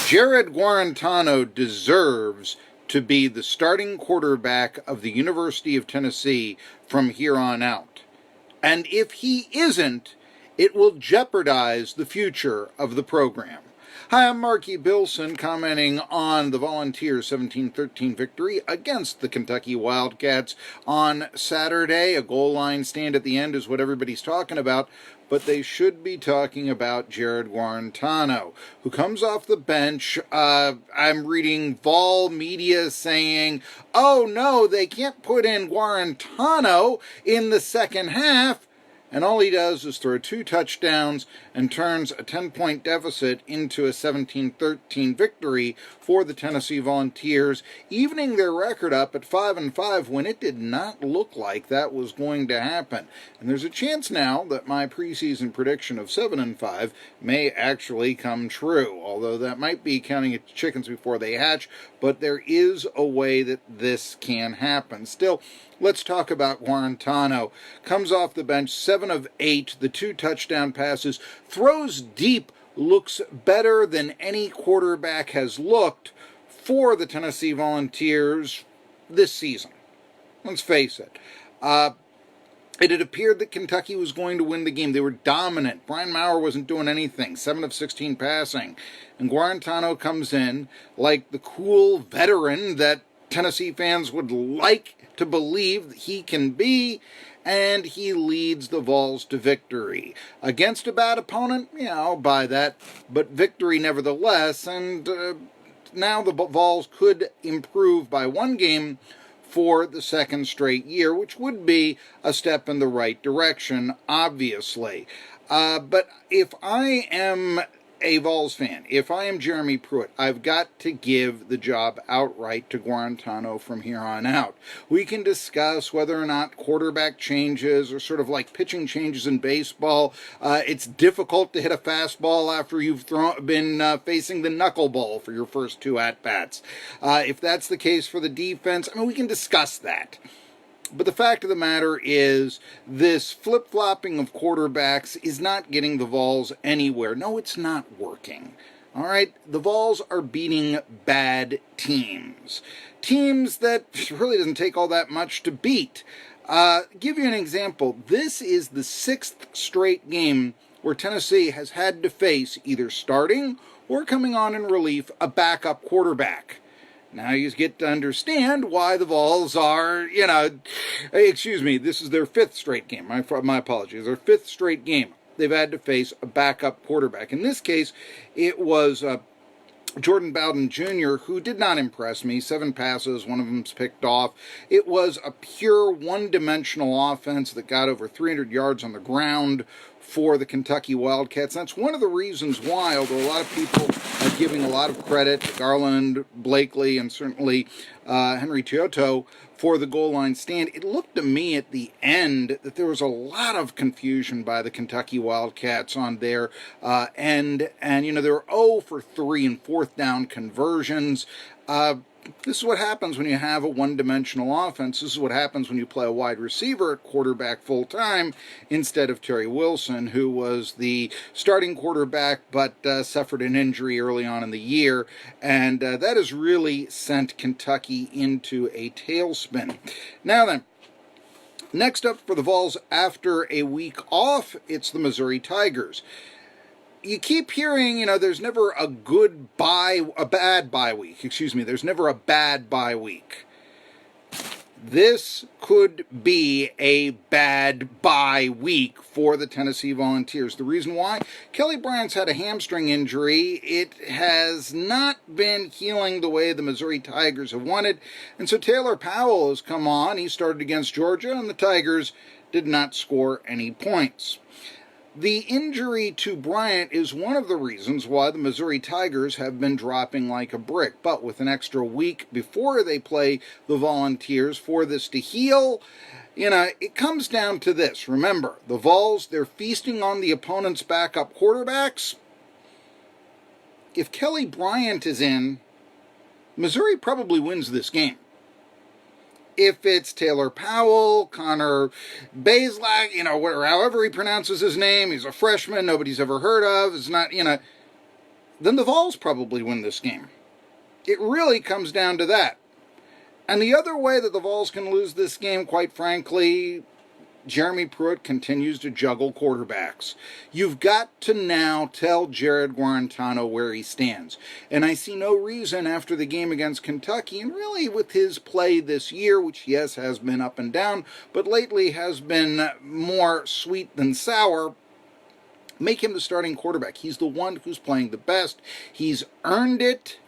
Jarrett Guarantano deserves to be the starting quarterback of the University of Tennessee from here on out. And if he isn't, it will jeopardize the future of the program. Hi, I'm Marky Billson commenting on the Volunteers' 17-13 victory against the Kentucky Wildcats on Saturday. A goal line stand at the end is what everybody's talking about, but they should be talking about Jarrett Guarantano, who comes off the bench. I'm reading Vol media saying, oh no, they can't put in Guarantano in the second half. And all he does is throw 2 touchdowns and turns a 10-point deficit into a 17-13 victory for the Tennessee Volunteers, evening their record up at 5-5 when it did not look like that was going to happen. And there's a chance now that my preseason prediction of 7-5 may actually come true, although that might be counting chickens before they hatch, but there is a way that this can happen. Still, let's talk about Guarantano. Comes off the bench, 7 of 8, the 2 touchdown passes, throws deep, looks better than any quarterback has looked for the Tennessee Volunteers this season. Let's face it. It had appeared that Kentucky was going to win the game. They were dominant. Brian Maurer wasn't doing anything. 7 of 16 passing. And Guarantano comes in like the cool veteran that Tennessee fans would like to believe he can be, and he leads the Vols to victory. Against a bad opponent, I'll buy that, but victory nevertheless, and now the Vols could improve by 1 game for the 2nd straight year, which would be a step in the right direction, obviously. But if I am a Vols fan, if I am Jeremy Pruitt, I've got to give the job outright to Guarantano from here on out. We can discuss whether or not quarterback changes are sort of like pitching changes in baseball. It's difficult to hit a fastball after you've been facing the knuckleball for your first 2 at-bats. If that's the case for the defense, we can discuss that. But the fact of the matter is, this flip-flopping of quarterbacks is not getting the Vols anywhere. No, it's not working. All right? The Vols are beating bad teams. Teams that really doesn't take all that much to beat. Give you an example. This is the 6th straight game where Tennessee has had to face, either starting or coming on in relief, a backup quarterback. Now you get to understand why the Vols are, this is their 5th straight game. My apologies. Their 5th straight game. They've had to face a backup quarterback. In this case, it was Jordan Bowden Jr., who did not impress me. 7 passes, 1 of them's picked off. It was a pure one-dimensional offense that got over 300 yards on the ground for the Kentucky Wildcats. That's one of the reasons why, although a lot of people are giving a lot of credit to Garland, Blakely, and certainly Henry Teoto for the goal line stand, it looked to me at the end that there was a lot of confusion by the Kentucky Wildcats on their end. And, they were 0 for 3 in 4th down conversions. This is what happens when you have a one-dimensional offense. This is what happens when you play a wide receiver at quarterback full-time instead of Terry Wilson, who was the starting quarterback but suffered an injury early on in the year. And that has really sent Kentucky into a tailspin. Now then, next up for the Vols after a week off, it's the Missouri Tigers. You keep hearing, there's never a bad bye week. There's never a bad bye week. This could be a bad bye week for the Tennessee Volunteers. The reason why? Kelly Bryant's had a hamstring injury. It has not been healing the way the Missouri Tigers have wanted. And so Taylor Powell has come on. He started against Georgia, and the Tigers did not score any points. The injury to Bryant is one of the reasons why the Missouri Tigers have been dropping like a brick. But with an extra week before they play the Volunteers for this to heal, it comes down to this. Remember, the Vols, they're feasting on the opponent's backup quarterbacks. If Kelly Bryant is in, Missouri probably wins this game. If it's Taylor Powell, Connor Bazelak, however he pronounces his name, he's a freshman nobody's ever heard of, it's not, then the Vols probably win this game. It really comes down to that. And the other way that the Vols can lose this game, quite frankly, Jeremy Pruitt continues to juggle quarterbacks. You've got to now tell Jarrett Guarantano where he stands. And I see no reason after the game against Kentucky, and really with his play this year, which, yes, has been up and down, but lately has been more sweet than sour, make him the starting quarterback. He's the one who's playing the best. He's earned it.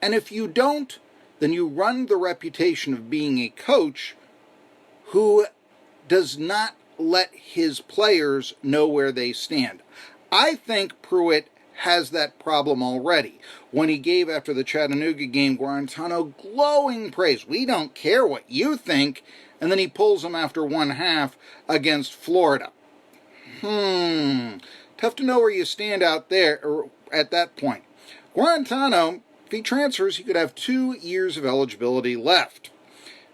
And if you don't, then you run the reputation of being a coach who does not let his players know where they stand. I think Pruitt has that problem already. When he gave, after the Chattanooga game, Guarantano glowing praise. We don't care what you think. And then he pulls him after one half against Florida. Tough to know where you stand out there or at that point. Guarantano, if he transfers, he could have 2 years of eligibility left.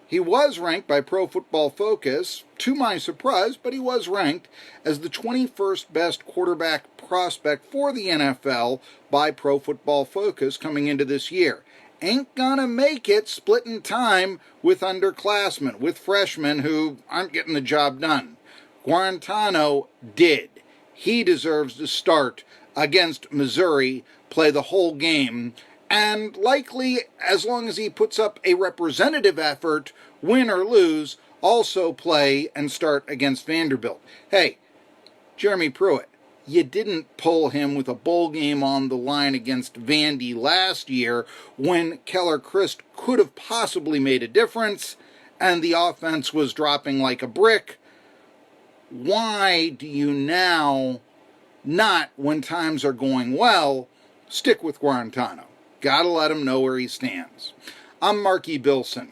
He was ranked by Pro Football Focus, to my surprise, but he was ranked as the 21st best quarterback prospect for the NFL by Pro Football Focus coming into this year. Ain't gonna make it splitting time with underclassmen, with freshmen who aren't getting the job done. Guarantano did. He deserves to start against Missouri, play the whole game, and likely, as long as he puts up a representative effort, win or lose, also play and start against Vanderbilt. Hey, Jeremy Pruitt, you didn't pull him with a bowl game on the line against Vandy last year when Keller Christ could have possibly made a difference and the offense was dropping like a brick. Why do you now not, when times are going well, stick with Guarantano? Gotta let him know where he stands. I'm Marky Billson.